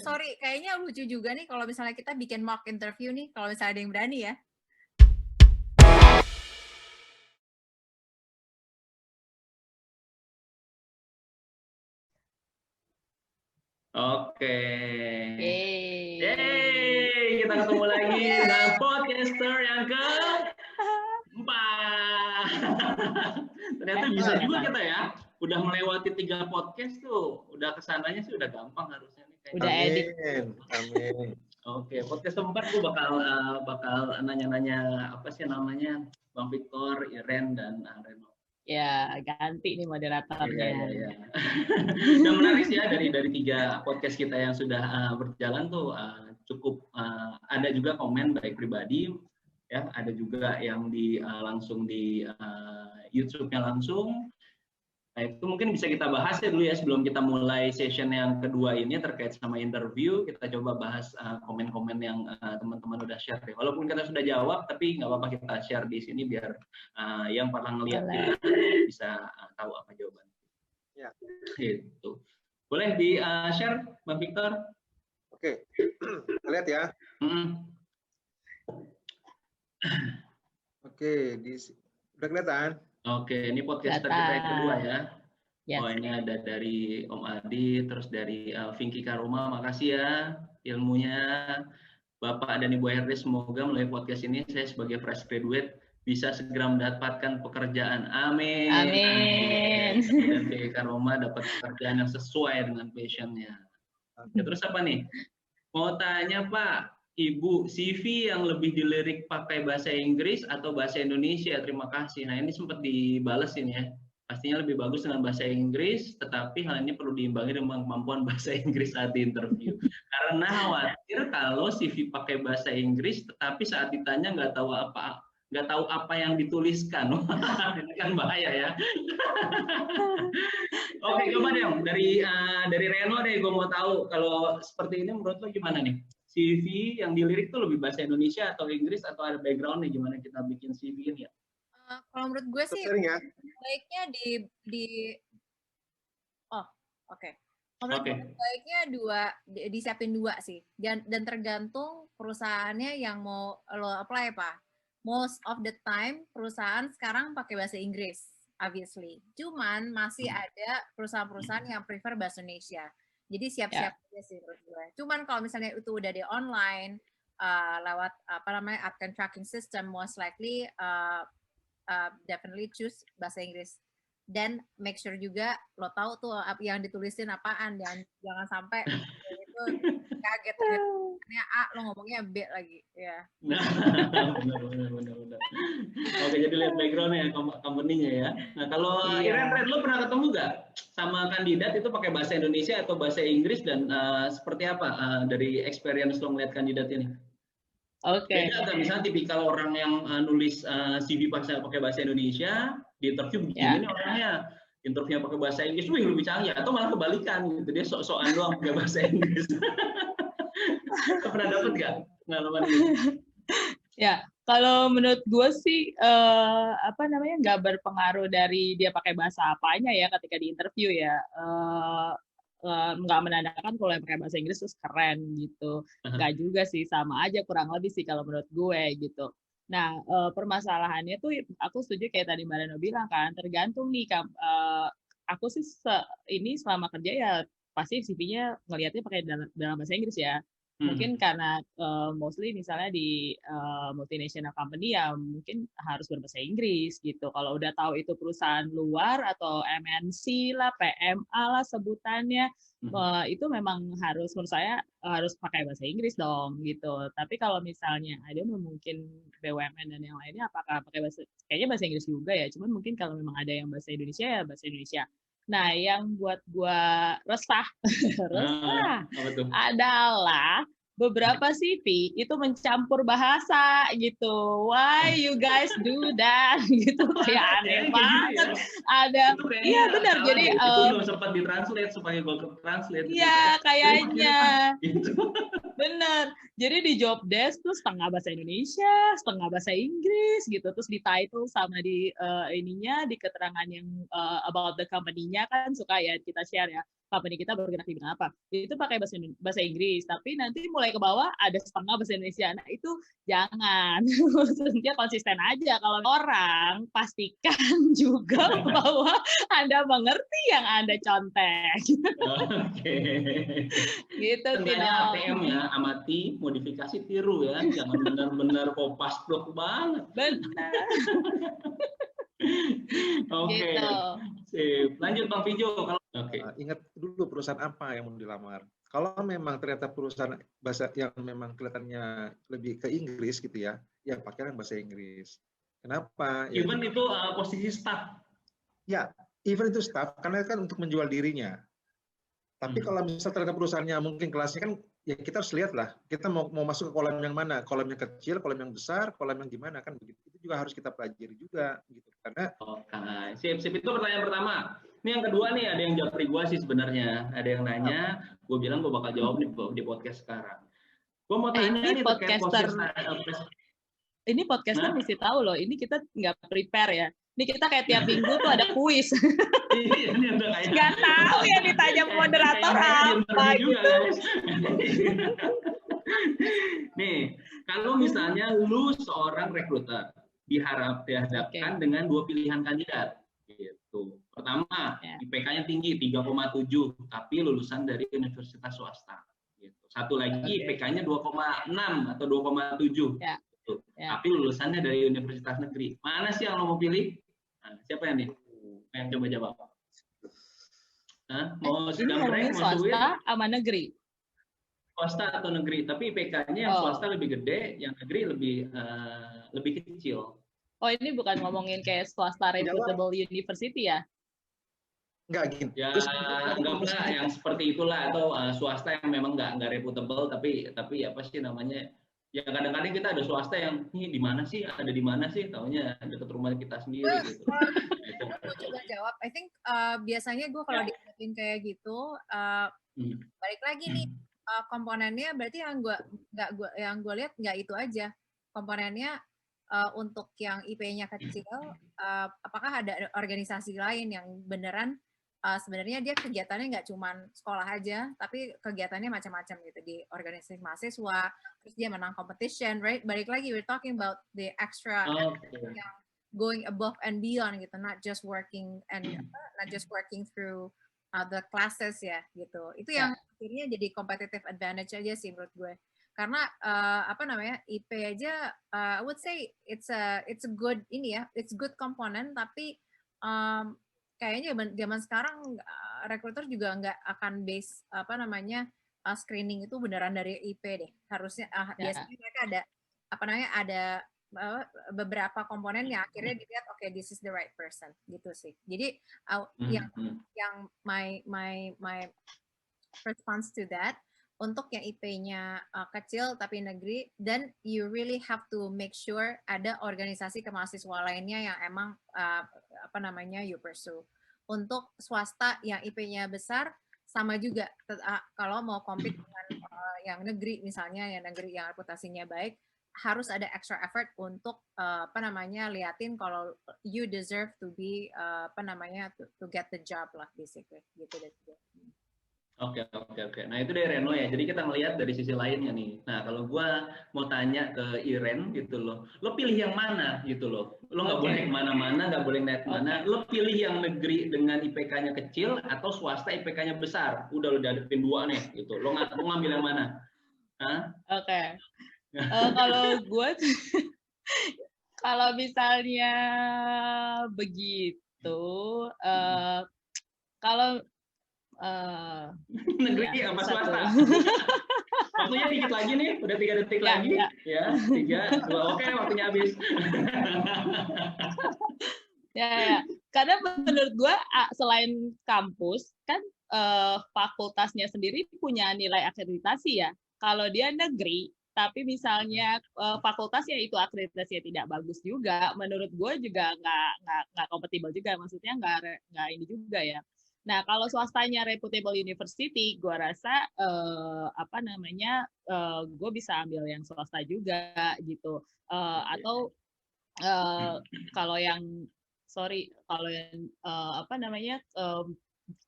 sorry, kayaknya lucu juga nih kalau misalnya kita bikin mock interview nih, kalau misalnya ada yang berani ya. Oke. Yeay. Kita ketemu lagi dengan podcaster yang keempat. Ternyata bisa juga kita ya. Udah melewati 3 podcast tuh. Udah kesananya sih udah gampang harusnya nih. Udah edik. Amin. Oke, podcast keempat gue bakal nanya-nanya apa sih namanya Bang Victor, Iren dan Reno. Ya, ganti nih moderatornya. Iya. Dan menarik sih ya dari 3 podcast kita yang sudah berjalan tuh cukup ada juga komen baik pribadi ya, ada juga yang langsung di YouTube-nya langsung. Nah, itu mungkin bisa kita bahas ya dulu ya sebelum kita mulai session yang kedua ini terkait sama interview. Kita coba bahas komen-komen yang teman-teman udah share. Ya. Walaupun kita sudah jawab, tapi nggak apa-apa kita share di sini biar yang pernah ngeliat kita bisa tahu apa jawabannya. Ya. Gitu. Boleh di share, Bang Victor? Oke, kita lihat ya. Oke, udah kelihatan? Oke, ini podcaster kita yang kedua ya. Yes. Oh, ini ada dari Om Adi, terus dari Vinky Karuma, makasih ya ilmunya. Bapak dan Ibu HRD, semoga melalui podcast ini saya sebagai fresh graduate bisa segera mendapatkan pekerjaan. Amin. Amin. Dan Vinky Karuma dapat pekerjaan yang sesuai dengan passion-nya. Ya, terus apa nih? Mau tanya Pak, Ibu, CV yang lebih dilirik pakai bahasa Inggris atau bahasa Indonesia? Terima kasih. Nah, ini sempat dibales ini ya. Pastinya lebih bagus dengan bahasa Inggris, tetapi hal ini perlu diimbangi dengan kemampuan bahasa Inggris saat di interview. Karena khawatir kalau CV pakai bahasa Inggris, tetapi saat ditanya nggak tahu apa yang dituliskan. Ini kan bahaya ya. Oke, coba deh, dari Reno deh, gue mau tahu kalau seperti ini menurut lo gimana nih? CV yang dilirik tuh lebih bahasa Indonesia atau Inggris atau ada background nih gimana kita bikin CV ini ya? Kalau menurut gue sih ya? baiknya baiknya disiapin 2 sih. Dan tergantung perusahaannya yang mau lo apply apa. Most of the time perusahaan sekarang pakai bahasa Inggris, obviously. Cuman masih ada perusahaan-perusahaan yang prefer bahasa Indonesia. Jadi siap-siap aja sih menurut gue. Cuman kalau misalnya itu udah di online lewat applicant tracking system, most likely definitely choose bahasa Inggris. Dan make sure juga lo tahu tuh yang ditulisin apaan, jangan sampai itu kaget ternyata A lo ngomongnya B lagi ya. Nah, benar. Oke, jadi lihat backgroundnya company-nya ya. Nah, kalau Iren, lo pernah ketemu nggak sama kandidat itu pakai bahasa Indonesia atau bahasa Inggris dan seperti apa dari experience lo ngeliat kandidat ini? Oke. Beda nggak misalnya tipikal orang yang nulis CV pakai bahasa Indonesia, di interview begini nih orangnya, interviewnya pakai bahasa Inggris, wih lebih canggih, atau malah kebalikan gitu, dia sok-sokan doang pakai bahasa Inggris. Pernah dapet nggak pengalaman ini? Ya, kalau menurut gue sih nggak berpengaruh dari dia pakai bahasa apanya ya ketika di interview ya. Nggak menandakan kalau yang pakai bahasa Inggris terus keren gitu. Nggak juga sih, sama aja kurang lebih sih kalau menurut gue gitu. Nah, permasalahannya tuh aku setuju kayak tadi Mbak Reno bilang kan, tergantung nih aku sih ini selama kerja ya pasti CV-nya ngelihatnya pakai dalam bahasa Inggris ya. Mungkin karena mostly misalnya di multinational company ya mungkin harus berbahasa Inggris gitu. Kalau udah tahu itu perusahaan luar atau MNC lah, PMA lah sebutannya, itu memang harus menurut saya harus pakai bahasa Inggris dong gitu. Tapi kalau misalnya ada mungkin BUMN dan yang lainnya apakah pakai kayaknya bahasa Inggris juga ya. Cuman mungkin kalau memang ada yang bahasa Indonesia ya bahasa Indonesia. Nah, yang buat gua resah adalah beberapa CV itu mencampur bahasa gitu. Why you guys do that? Gitu kayak aneh banget. Ada, iya benar. Jadi itu sempat ditranslate supaya Google Translate. Iya, kayaknya. Bener. Jadi di job desk tuh setengah bahasa Indonesia, setengah bahasa Inggris gitu. Terus di title sama di ininya, di keterangan yang about the company-nya kan suka ya kita share ya. company kita bergerak di bidang apa, itu pakai bahasa Inggris, tapi nanti mulai ke bawah ada setengah bahasa Indonesia. Nah itu jangan, maksudnya konsisten aja. Kalau orang pastikan juga bahwa Anda mengerti yang Anda contek. Oke. Gitu Tengahnya Tino. ATM ya, amati, modifikasi, tiru ya, jangan benar-benar kopas blok banget. Benar. Oke, Gitu. sip. Lanjut Bang Pijo. Oke. Ingat dulu perusahaan apa yang mau dilamar. Kalau memang ternyata perusahaan bahasa yang memang kelihatannya lebih ke Inggris gitu ya, ya pakai yang bahasa Inggris. Kenapa? Ya Even itu posisi staff. ya, even itu staff, karena kan untuk menjual dirinya. Tapi kalau misal ternyata perusahaannya mungkin kelasnya kan, ya kita harus lihat lah. Kita mau masuk ke kolam yang mana? Kolam yang kecil, kolam yang besar, kolam yang gimana kan begitu. Itu juga harus kita pelajari juga gitu. Karena Oke, sip. Itu pertanyaan pertama. Ini yang kedua nih, ada yang japri gue sih sebenarnya. Ada yang nanya, gue bilang gue bakal jawab di podcast sekarang. Gue mau tanya Ini nih terkait podcaster. Ini podcaster mesti tahu loh, ini kita nggak prepare ya. Ini kita kayak tiap minggu tuh ada kuis. Nggak tahu ya ditanya moderator apa gitu. Nih, kalau misalnya lu seorang rekruter dihadapkan dengan dua pilihan kandidat. Gitu. Pertama, IPK-nya tinggi 3,7, tapi lulusan dari universitas swasta. Gitu. Satu lagi IPK-nya 2,6 atau 2,7. Ya. Gitu. Tapi lulusannya dari universitas negeri. Mana sih yang lo mau pilih? Nah, siapa yang nih? Yang coba jawab. Mau ngomongin swasta sama negeri? Swasta atau negeri, tapi IPK-nya yang swasta lebih gede, yang negeri lebih kecil. Oh, ini bukan ngomongin kayak swasta reputable university ya? Enggak gini. Ya, enggak yang seperti itulah, atau swasta yang memang enggak reputable, tapi apa sih namanya? Ya kadang-kadang kita ada swasta yang ini di mana sih? Ada di mana sih? Taunya dekat rumah kita sendiri gitu. Aku coba jawab. I think biasanya gue kalau dihadapin kayak gitu, balik lagi nih komponennya berarti yang gue lihat nggak itu aja komponennya. Untuk yang IP-nya kecil, apakah ada organisasi lain yang beneran sebenarnya dia kegiatannya nggak cuma sekolah aja, tapi kegiatannya macam-macam gitu di organisasi mahasiswa, terus dia menang competition, right? Balik lagi, we're talking about the extra yang going above and beyond gitu, not just working through the classes ya gitu. Itu yang akhirnya jadi competitive advantage aja sih menurut gue. Karena IP aja I would say it's a good it's good component, tapi kayaknya zaman sekarang rekruter juga nggak akan base screening itu beneran dari IP deh. Harusnya biasanya mereka ada beberapa komponen yang akhirnya dilihat this is the right person gitu sih. Jadi yang my response to that, untuk yang IP-nya kecil tapi negeri, then you really have to make sure ada organisasi kemahasiswa lainnya yang emang you pursue. Untuk swasta yang IP-nya besar sama juga, kalau mau compete dengan yang negeri misalnya, yang negeri yang reputasinya baik, harus ada extra effort untuk liatin kalau you deserve to be to get the job lah basically gitu deh. Oke. Nah itu dari Reno ya. Jadi kita melihat dari sisi lainnya nih. Nah kalau gue mau tanya ke Iren gitu loh, lo pilih yang mana gitu loh? Lo nggak boleh kemana-mana, nggak boleh naik mana. Lo pilih yang negeri dengan IPK-nya kecil atau swasta IPK-nya besar? Udah lo hadapin dua nih gitu. Lo mau ngambil yang mana? Oke. Kalau gue, kalau misalnya begitu, kalau negeri apa swasta? Waktunya dikit lagi nih, udah 3 detik lagi. Ya, 3, 2, oke waktunya habis. ya. Karena menurut gue selain kampus kan fakultasnya sendiri punya nilai akreditasi ya. Kalau dia negeri, tapi misalnya fakultasnya itu akreditasinya tidak bagus juga, menurut gue juga nggak kompatibel juga, maksudnya nggak ini juga ya. Nah, kalau swastanya reputable university, gue rasa gue bisa ambil yang swasta juga gitu. Atau kalau yang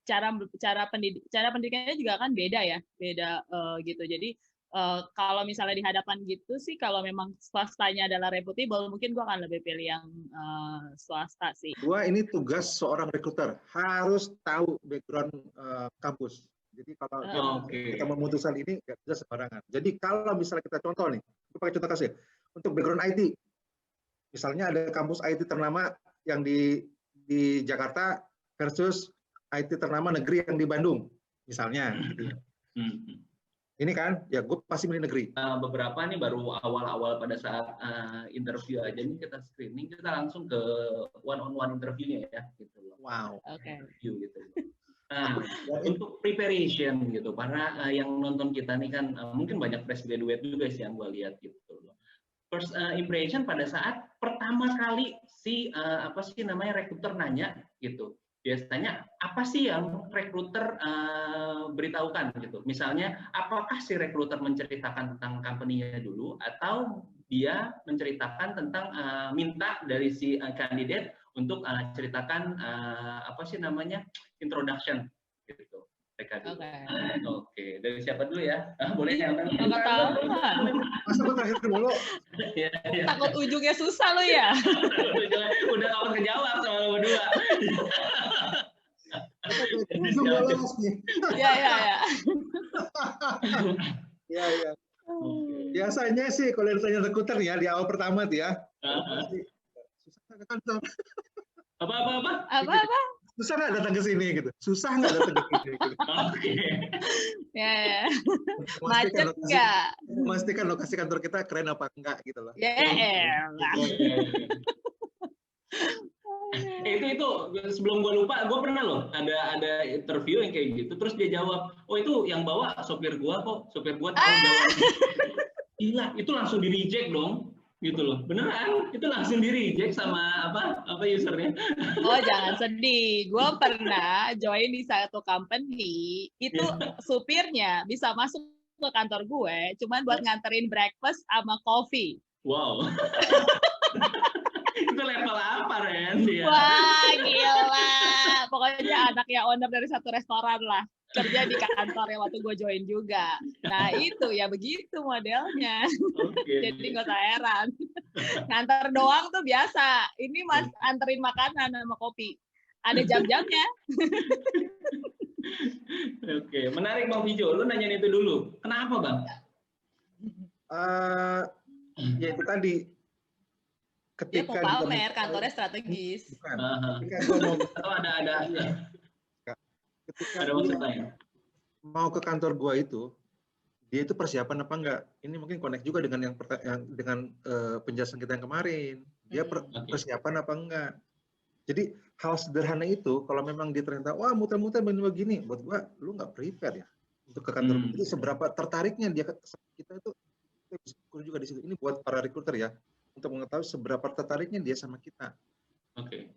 cara pendidikannya juga kan beda ya, beda gitu. Jadi kalau misalnya di hadapan gitu sih, kalau memang swastanya adalah reputable, mungkin gue akan lebih pilih yang swasta sih. Ini tugas seorang rekruter, harus tahu background kampus. Jadi kalau kita memutuskan ini nggak bisa sembarangan. Jadi kalau misalnya kita contoh nih, kita pakai contoh kasih untuk background IT, misalnya ada kampus IT ternama yang di Jakarta versus IT ternama negeri yang di Bandung, misalnya. Ini kan, ya gue pasti milih negeri. Beberapa nih baru awal-awal pada saat interview aja nih kita screening, kita langsung ke one-on-one interviewnya ya, gitu loh. Wow. Interview gitu. Nah, untuk preparation gitu, para yang nonton kita nih kan mungkin banyak fresh graduate juga sih yang gue lihat gitu loh. First impression pada saat pertama kali si rekruter nanya gitu. Biasanya apa sih yang rekruter beritahukan gitu. Misalnya apakah si rekruter menceritakan tentang company-nya dulu atau dia menceritakan tentang minta dari si kandidat untuk ceritakan introduction gitu. Oke. Dari siapa dulu ya? Boleh yang nggak tahu lah. Masa gue terakhir dulu? Takut ujungnya susah lo ya. Udah takut kejawab sama lo berdua. Ya. Biasanya sih kalau ditanya rekruter ya di awal pertama tuh ya. Apa? Susah nggak datang ke sini gitu? Susah nggak datang ke sini? Gitu. Oke. Ya. Macet nggak? Memastikan lokasi kantor kita keren apa enggak gitu loh. Itu sebelum gue lupa, gue pernah loh ada interview yang kayak gitu, terus dia jawab, oh itu yang bawa sopir gue kok, sopir gue tahu jawab. Gila, itu langsung di reject dong. Gitu loh, beneran itu langsung di reject sama apa usernya. Oh jangan sedih, gue pernah join di satu company itu supirnya bisa masuk ke kantor gue cuman buat nganterin breakfast sama coffee. Wow. Itu level apa Ren? Wah gila, pokoknya anaknya owner dari satu restoran lah, kerja di kantor yang waktu gue join juga. Nah itu ya begitu modelnya. Jadi nggak usah heran. Ngantar doang tuh biasa. Ini mas anterin makanan sama kopi. Ada jam-jamnya. Oke, menarik Bang Vijo. Lu nanyain itu dulu. Kenapa Bang? Ya itu tadi. Ketika dia mau pamer, kantornya strategis. Bukan. Atau ada ketika ada maksudnya mau ke kantor gua itu, dia itu persiapan apa enggak? Ini mungkin connect juga dengan dengan penjelasan kita yang kemarin. Dia persiapan apa enggak? Jadi hal sederhana itu, kalau memang dia ternyata wah muter-muter begini, buat gua lu nggak prepare ya untuk ke kantor. Jadi seberapa tertariknya dia kita itu kita juga di situ. Ini buat para recruiter ya, untuk mengetahui seberapa tertariknya dia sama kita. Oke.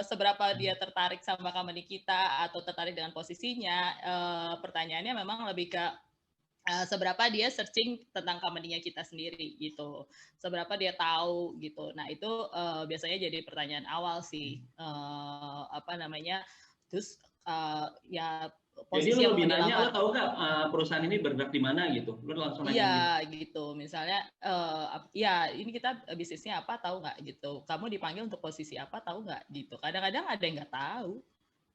Seberapa dia tertarik sama company kita atau tertarik dengan posisinya, pertanyaannya memang lebih ke seberapa dia searching tentang company-nya kita sendiri gitu, seberapa dia tahu gitu. Nah itu biasanya jadi pertanyaan awal sih, terus ya posisi jadi yang lebih nanya, lo tahu nggak perusahaan ini bergerak di mana gitu? Lo langsung nanya. Iya gitu. Misalnya, ya ini kita bisnisnya apa tahu nggak gitu. Kamu dipanggil untuk posisi apa tahu nggak gitu. Kadang-kadang ada yang nggak tahu.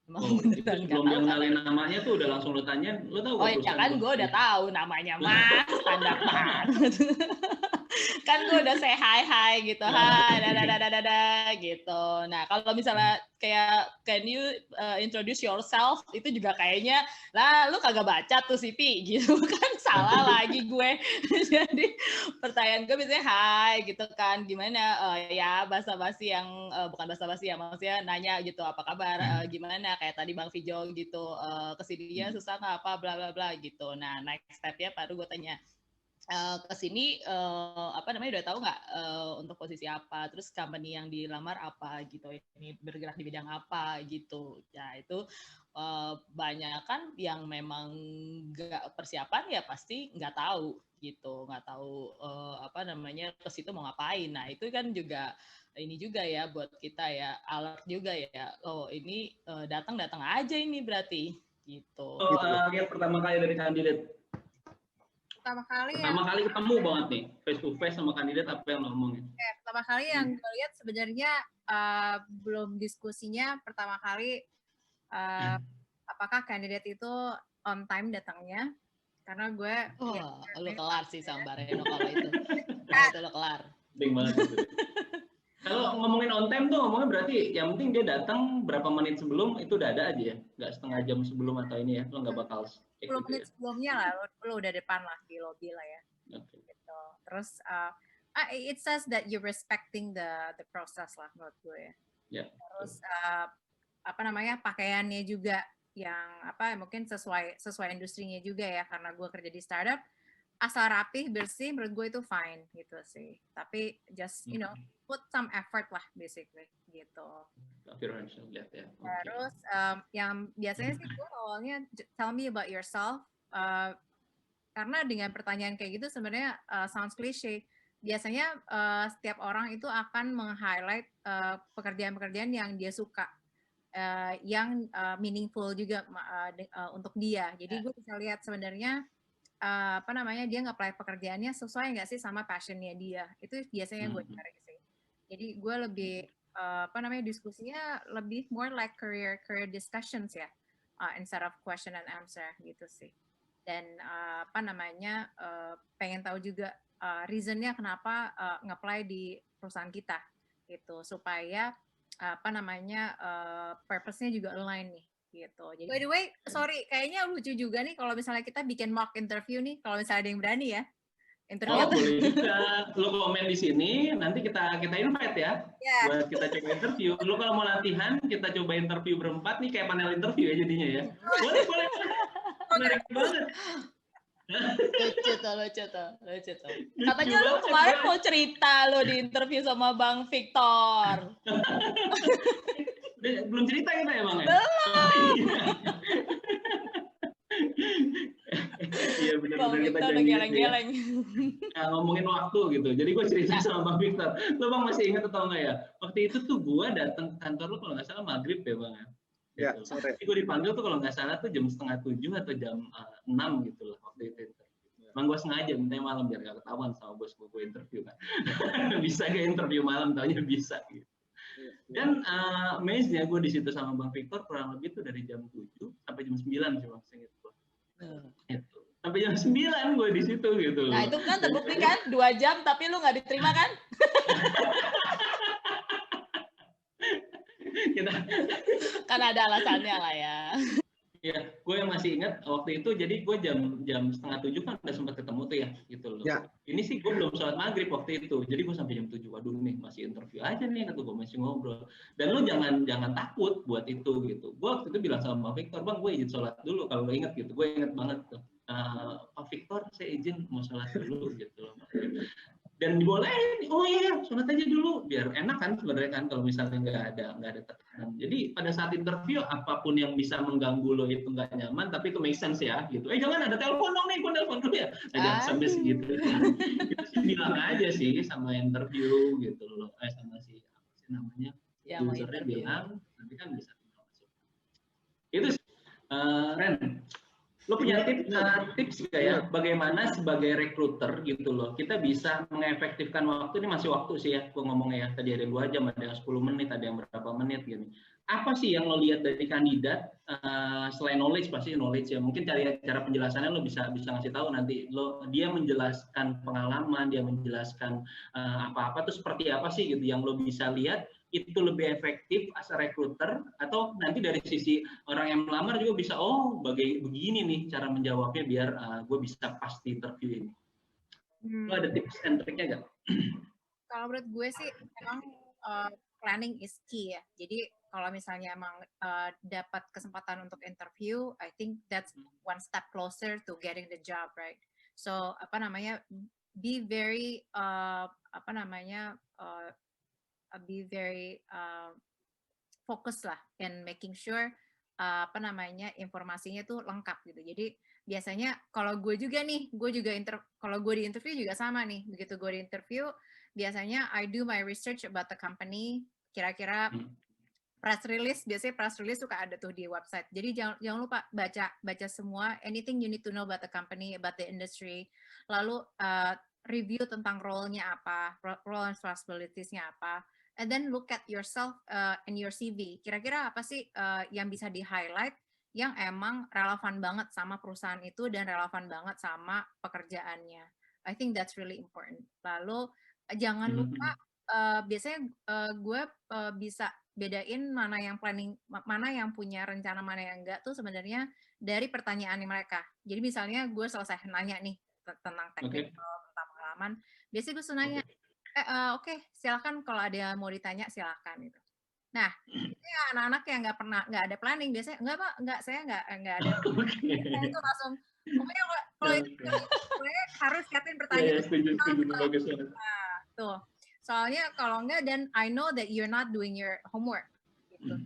Sebelum dia kenalin namanya tuh udah langsung lo tanya, lo tahu nggak? Oh ya kan gue udah tahu namanya Mas, standar banget. Kan gue udah say hi gitu, hai, dadah gitu. Nah kalau misalnya kayak can you introduce yourself, itu juga kayaknya lah lu kagak baca tuh CV gitu kan, salah lagi gue. Jadi pertanyaan gue biasanya hai gitu kan, gimana ya basa-basi yang bukan basa-basi ya, maksudnya nanya gitu apa kabar, gimana kayak tadi Bang Vijo gitu, kesininya susah nggak apa bla bla bla gitu. Nah next step-nya baru gue tanya ke sini udah tahu nggak untuk posisi apa, terus company yang dilamar apa gitu, ini bergerak di bidang apa gitu. Ya itu banyak kan yang memang nggak persiapan ya pasti nggak tahu gitu, nggak tahu ke situ mau ngapain. Nah itu kan juga ini juga ya buat kita ya, alert juga ya. Oh ini datang aja ini berarti gitu. Lihat pertama kali dari kandidat. Pertama kali ketemu banget nih, face to face sama kandidat, apa yang lo ngomongin? Pertama kali yang gue lihat sebenarnya belum diskusinya, pertama kali apakah kandidat itu on time datangnya, karena gue lo kelar sih sama Mbak Reno kalau itu. Nah, itu lo kelar. Penting banget itu. Kalau ngomongin on time tuh ngomongnya berarti yang penting dia datang berapa menit sebelum itu udah ada aja ya, nggak setengah jam sebelum atau ini ya, lo nggak bakal 10 menit sebelumnya lah, lo udah depan lah di lobby lah ya. Okay. Gitu. Terus it says that you're respecting the process lah menurut gue ya. Yeah. Terus pakaiannya juga yang mungkin sesuai industrinya juga ya, karena gue kerja di startup, asal rapih bersih menurut gue itu fine gitu sih. Tapi just put some effort lah basically gitu. Terus yang biasanya sih gue awalnya tell me about yourself, karena dengan pertanyaan kayak gitu sebenarnya sounds cliche. Biasanya setiap orang itu akan meng-highlight pekerjaan-pekerjaan yang dia suka, yang meaningful juga untuk dia. Jadi gue bisa lihat sebenarnya dia nge-apply pekerjaannya sesuai nggak sih sama passionnya dia. Itu biasanya gue cari sih. Jadi gue lebih diskusinya lebih more like career discussions ya, instead of question and answer gitu sih. Dan pengen tahu juga reasonnya kenapa nge-apply di perusahaan kita gitu, supaya purpose-nya juga align nih gitu. Jadi, by the way, sorry, kayaknya lucu juga nih kalau misalnya kita bikin mock interview nih, kalau misalnya ada yang berani ya. Interview. Oh, boleh juga. Lo komen di sini, nanti kita invite ya, buat kita coba interview. Lo kalau mau latihan, kita coba interview berempat nih, kayak panel interview ya jadinya ya. Boleh. Menarik banget. Lucu tuh. Katanya lo kemarin mau cerita lo di interview sama Bang Victor. Belum cerita kita ya Bang? Iya benar-benar kita janji geleng-geleng. Nah, ngomongin waktu gitu. Jadi gue cerita sama Bang Victor. Lo Bang masih ingat atau enggak ya? Waktu itu tuh gue datang ke kantor lo kalau nggak salah maghrib ya Bang. Ya, gitu. Sore. Jadi gue dipanggil tuh kalau nggak salah tuh jam 6:30 atau jam 6 gitu loh waktu itu. Emang gue sengaja minta malam biar gak ketahuan sama bos gue interview kan. Bisa gak interview malam, taunya bisa gitu. Dan amaze-nya gue di situ sama Bang Victor kurang lebih tuh dari jam 7 sampai jam 9 sih Bang, seinget gue. Itu. Sampai jam 9 gue di situ gitu. Nah, itu kan terbukti kan 2 jam tapi lu nggak diterima kan? Kan ada alasannya lah ya. Iya, gue yang masih ingat waktu itu, jadi gue jam 6:30 kan udah sempat ketemu tuh ya, gitu loh. Ya. Ini sih gue belum sholat maghrib waktu itu, jadi gue sampai jam 7, waduh nih masih interview aja nih, kata gue masih ngobrol. Dan lo jangan takut buat itu gitu. Gue waktu itu bilang sama Pak Victor, Bang gue izin sholat dulu, kalau lo inget gitu, gue inget banget tuh. Pak Victor saya izin mau sholat dulu gitu loh. Dan dibolehin, oh iya, sholat aja dulu, biar enak kan sebenarnya kan kalau misalnya nggak ada tekanan. Jadi pada saat interview apapun yang bisa mengganggu lo itu nggak nyaman, tapi itu make sense ya, gitu. Jangan ada telepon dong nih, gue telepon dulu ya. Jangan sampai segitu. Itu sih bilang aja sih sama interview gitu loh, sama si apa sih namanya, usernya bilang, nanti kan bisa tinggal masuk. Itu Ren. Lo punya tips nggak ya bagaimana sebagai recruiter gitu loh kita bisa mengefektifkan waktu, ini masih waktu sih ya gue ngomongnya ya, tadi ada 2 jam, ada yang 10 menit, ada yang berapa menit gini. Apa sih yang lo lihat dari kandidat selain knowledge, pasti knowledge ya, mungkin cara penjelasannya lo bisa ngasih tahu nanti dia menjelaskan pengalaman, dia menjelaskan apa-apa tuh seperti apa sih gitu yang lo bisa lihat itu lebih efektif as a recruiter, atau nanti dari sisi orang yang melamar juga bisa, begini nih cara menjawabnya biar gue bisa pas di interview ini. Lo ada tips and triknya nggak? Kalau menurut gue sih memang planning is key ya. Jadi kalau misalnya emang dapat kesempatan untuk interview, I think that's one step closer to getting the job, right? So be very be very fokus lah in making sure informasinya tuh lengkap gitu. Jadi biasanya kalau gue juga nih, kalau gue di interview juga sama nih. Begitu gue di interview, biasanya I do my research about the company. Kira-kira biasanya press release suka ada tuh di website. Jadi jangan lupa baca semua, anything you need to know about the company, about the industry. Lalu review tentang role-nya apa, role and responsibilities-nya apa. And then look at yourself in your CV. Kira-kira apa sih yang bisa di-highlight yang emang relevan banget sama perusahaan itu dan relevan banget sama pekerjaannya. I think that's really important. Lalu jangan lupa biasanya gue bisa bedain mana yang planning, mana yang punya rencana, mana yang enggak tuh sebenarnya dari pertanyaan mereka. Jadi misalnya gue selesai nanya nih tentang teknik, tentang pengalaman, biasanya gue nanya, oke, silakan kalau ada yang mau ditanya silakan gitu. Nah, ini anak-anak yang nggak ada planning biasanya enggak saya nggak ada. Itu langsung pokoknya kalau gue harus siapin pertanyaan. Nah, tuh. Soalnya kalau enggak, dan I know that you're not doing your homework. Gitu.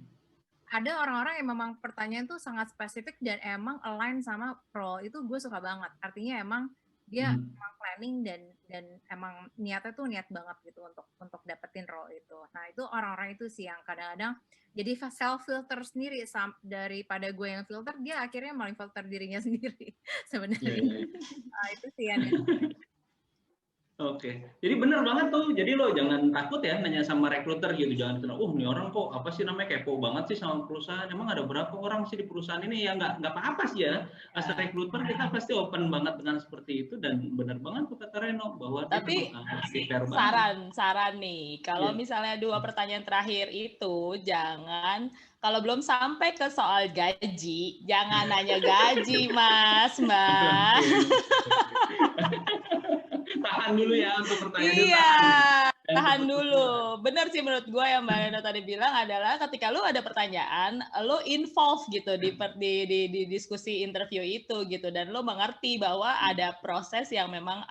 Ada orang-orang yang memang pertanyaan tuh sangat spesifik dan emang align sama role, itu gue suka banget. Artinya emang dia emang planning dan emang niatnya tuh niat banget gitu untuk dapetin role itu. Nah itu orang-orang itu sih yang kadang-kadang jadi self filter sendiri daripada gue yang filter, dia akhirnya malah filter dirinya sendiri sebenarnya. Itu sih yang Oke, jadi benar banget tuh. Jadi lo jangan takut ya nanya sama rekruter gitu. Jangan kena, nih orang kok apa sih namanya kepo banget sih sama perusahaan. Emang ada berapa orang sih di perusahaan ini? Ya nggak apa-apa sih ya. As a rekruter kita pasti open banget dengan seperti itu, dan benar banget tuh kata Reno bahwa tapi saran nih, kalau misalnya 2 pertanyaan terakhir itu jangan, kalau belum sampai ke soal gaji, jangan nanya gaji, Mas, Mbak. Tahan dulu ya untuk pertanyaan. Iya, tahan dulu. Benar sih menurut gue yang Mbak Reno tadi bilang adalah ketika lu ada pertanyaan, lu involve gitu di diskusi interview itu gitu, dan lu mengerti bahwa ada proses yang memang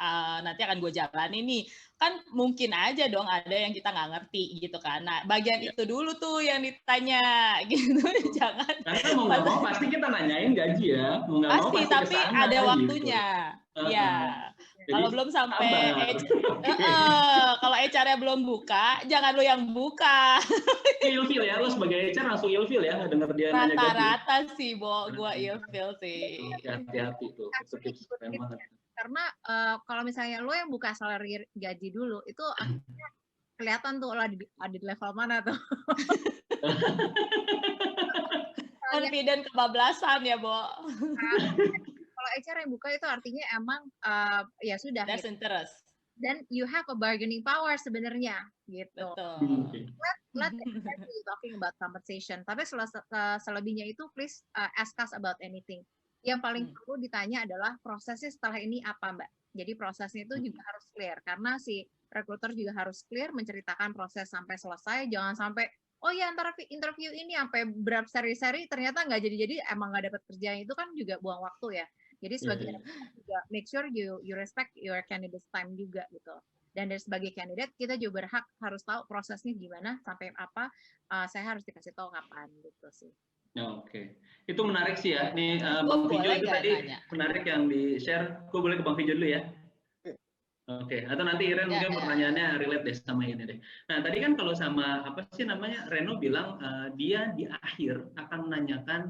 nanti akan gue jalani nih. Kan mungkin aja dong ada yang kita nggak ngerti gitu kan. Nah, bagian itu dulu tuh yang ditanya gitu. Jangan. Karena mau nggak mau pasti kita nanyain gaji ya. Mau nggak mau pasti tapi kesana, ada waktunya. Gitu. Ya. Kalau belum sampai kalau HR-nya belum buka, jangan lu yang buka. Ilfil ya, lu sebagai HR langsung ilfil ya, nggak denger dia nanya gaji. Rata-rata sih, gua ilfil sih. Hati-hati tuh, itu tips keren banget. Karena kalau misalnya lo yang buka salary gaji dulu, itu akhirnya kelihatan tuh lo ada di level mana tuh. Confident kebablasan ya, Bo. Kalau HR yang buka itu artinya emang ya sudah. That's gitu. interest. Dan you have a bargaining power sebenarnya, gitu. Betul. Let you talking about compensation. Tapi selebihnya itu please ask us about anything. Yang paling perlu ditanya adalah prosesnya setelah ini apa, Mbak. Jadi prosesnya itu juga harus clear, karena si recruiter juga harus clear menceritakan proses sampai selesai. Jangan sampai oh ya antara interview ini sampai berapa seri-seri ternyata nggak jadi emang nggak dapat kerjaan, itu kan juga buang waktu ya. Jadi sebagai juga make sure you respect your candidate's time juga gitu. Dan dari sebagai candidate kita juga berhak harus tahu prosesnya gimana sampai apa saya harus dikasih tahu kapan gitu sih. Oke, itu menarik sih ya. Nih Bang Vijo itu tadi menarik yang di share. Gue boleh ke Bang Vijo dulu ya. Oke, atau nanti Iren mungkin pertanyaannya relate deh sama ini deh. Nah tadi kan kalau sama apa sih namanya Reno bilang dia di akhir akan menanyakan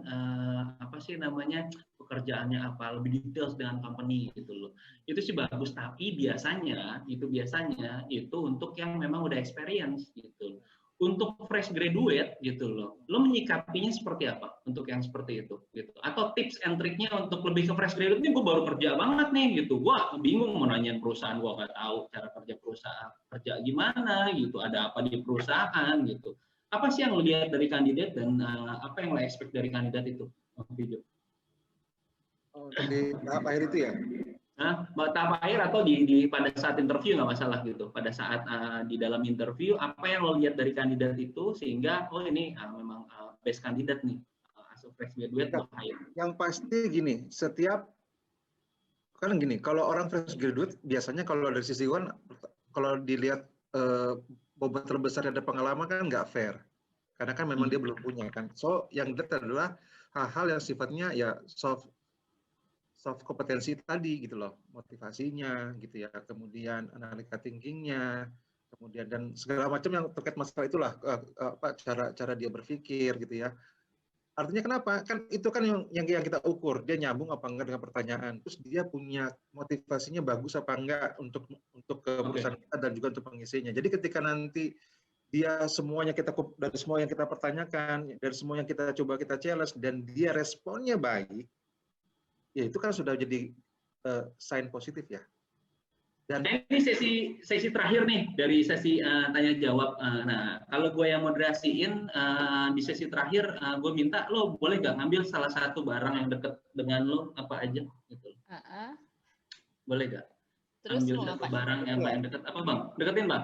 apa sih namanya pekerjaannya apa, lebih details dengan company gitu loh. Itu sih bagus, tapi biasanya itu untuk yang memang udah experience gitu. Untuk fresh graduate gitu loh, lo menyikapinya seperti apa untuk yang seperti itu gitu? Atau tips and triknya untuk lebih ke fresh graduate ini, gue baru kerja banget nih gitu, wah bingung mau nanyain perusahaan, gue nggak tahu cara kerja perusahaan, kerja gimana gitu, ada apa di perusahaan gitu. Apa sih yang lo lihat dari kandidat dan apa yang lo expect dari kandidat itu? Video. Oh, di tahap akhir itu ya? Nah, tahap akhir atau di pada saat interview nggak masalah gitu. Pada saat di dalam interview, apa yang lo lihat dari kandidat itu sehingga oh ini memang best kandidat nih as a fresh graduate lo hire. Yang pasti gini, setiap kan gini, kalau orang fresh graduate biasanya kalau dari sisi Iwan, kalau dilihat bobot terbesar ada pengalaman kan nggak fair, karena kan memang dia belum punya kan. So yang dilihat adalah hal-hal yang sifatnya ya soft kompetensi tadi gitu loh, motivasinya gitu ya, kemudian analytical thinkingnya, kemudian dan segala macam yang terkait masalah itulah cara dia berpikir gitu ya. Artinya kenapa? Kan itu kan yang kita ukur, dia nyambung apa enggak dengan pertanyaan. Terus dia punya motivasinya bagus apa enggak untuk ke perusahaan kita dan juga untuk pengisinya. Jadi ketika nanti dia semuanya dari semua yang kita pertanyakan, dari semua yang kita coba kita challenge dan dia responnya baik, ya itu kan sudah jadi sign positif ya. Dan ini sesi terakhir nih dari sesi tanya jawab. Nah, kalau gue yang moderasiin di sesi terakhir, gue minta lo boleh gak ngambil salah satu barang yang deket dengan lo apa aja gitu. Boleh gak? Terus ambil satu barang yang paling deket apa bang? Deketin bang.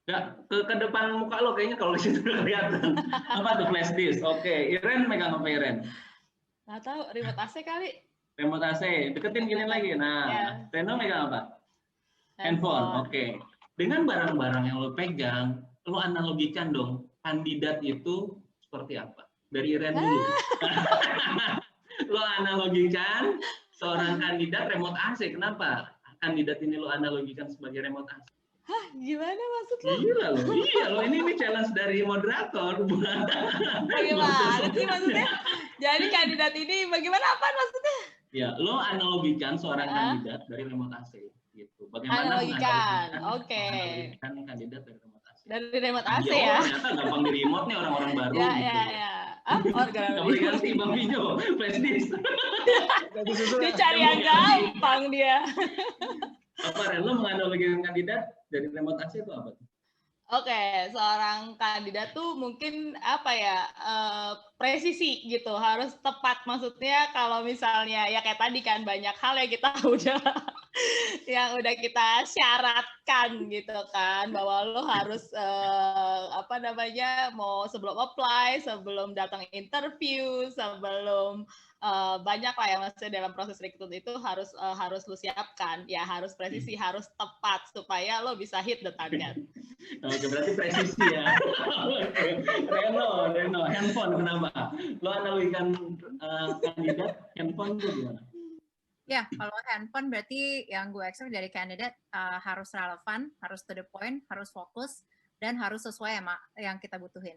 Nggak, ke depan muka lo kayaknya kalau di situ kelihatan. Apa tuh flash disk? Oke, Iren megang apa Iren? Nggak tahu, remote AC kali. Remote AC, deketin gini lagi. Nah, Reno megang apa? Handphone. Oke. Dengan barang-barang yang lo pegang, lo analogikan dong kandidat itu seperti apa? Dari Iren dulu. Lo analogikan seorang kandidat remote AC. Kenapa? Kandidat ini lo analogikan sebagai remote AC. Hah, gimana maksudnya? Gila lo, iya lo ini challenge dari moderator. Bagaimana sih maksudnya? Jadi kandidat ini bagaimana apa maksudnya? Ya, lo analogikan seorang kandidat dari remote AC gitu. Bagaimana analogikan? Oke. Analogikan kandidat dari remote AC. Dari remote AC ya? Ternyata gampang di remote nih orang-orang baru ya, gitu. Ya. Nggak boleh ganti Bang Vijo, flash disk. Dicari yang gampang dia. Apa Ren, lo menganalogikan kandidat dari remote AC itu apa? Oke, seorang kandidat tuh mungkin apa ya, presisi gitu, harus tepat. Maksudnya kalau misalnya ya kayak tadi kan banyak hal yang kita udah kita syaratkan gitu kan, bahwa lo harus mau sebelum apply, sebelum datang interview, sebelum banyak lah ya maksudnya dalam proses rekrut itu harus lo siapkan, ya harus presisi, harus tepat supaya lo bisa hit the target. Oke, berarti presisi ya. Reno, handphone kenapa? Lo analogikan kandidat handphone itu gimana? Ya, kalau handphone berarti yang gue expect dari kandidat harus relevan, harus to the point, harus fokus, dan harus sesuai sama yang kita butuhin.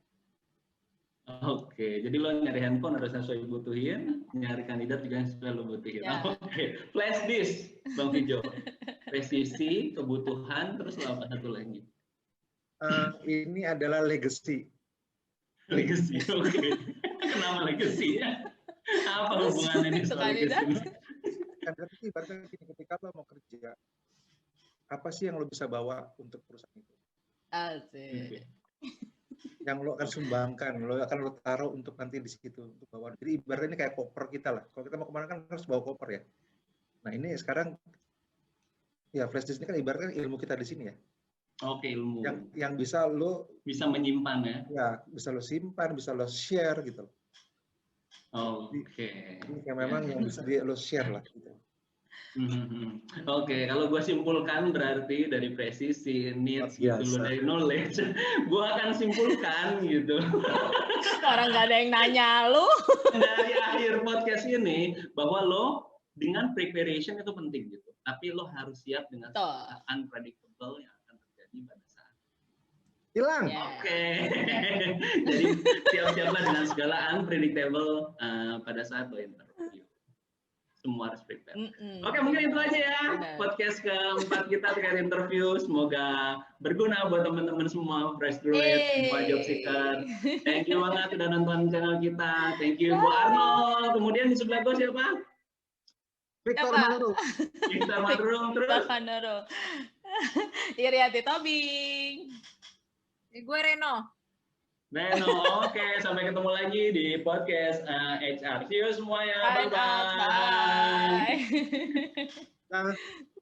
Oke, jadi lo nyari handphone harus sesuai butuhin, nyari kandidat juga yang sesuai lo butuhin. Ya. Oke, flash disk, Bang Vijo. Presisi, kebutuhan, terus lo apa satu lagi? Ini adalah legacy. Legacy, oke. Kenapa legacy ya? Apa hubungannya nih soal legacy? Kandidat itu ibaratnya ketika lo mau kerja, apa sih yang lo bisa bawa untuk perusahaan itu? Asik. Yang lo akan sumbangkan, lo taruh untuk nanti di situ untuk bawa. Jadi ibaratnya ini kayak koper kita lah. Kalau kita mau kemana kan harus bawa koper ya. Nah ini sekarang ya flash disk ini kan ibaratnya ilmu kita di sini ya. Oke, ilmu. Yang bisa lo menyimpan ya. Ya, bisa lo simpan, bisa lo share gitu. Oke. Ini memang yang bisa lo share lah gitu. Oke, kalau gue simpulkan berarti dari presisi, needs, gitu loh, dari knowledge, gue akan simpulkan gitu. Orang nggak ada yang nanya lu. Dari akhir podcast ini bahwa lo dengan preparation itu penting gitu, tapi lo harus siap dengan unpredictable yang akan terjadi pada saat hilang. Oke. Jadi siap-siaplah dengan segala unpredictable pada saat lo interview. Semua harus prepare. Oke, mungkin itu aja ya podcast keempat kita terkait interview. Semoga berguna buat teman-teman semua fresh graduate, semua job seeker. Thank you banget sudah nonton channel kita. Thank you Bu Arnold. Kemudian di sebelah gue siapa? Victor Manurung. Victor Manurung terus. Irianti Tobing. Gue Reno. Oke, sampai ketemu lagi di podcast HR. See you semuanya. Bye-bye. Bye.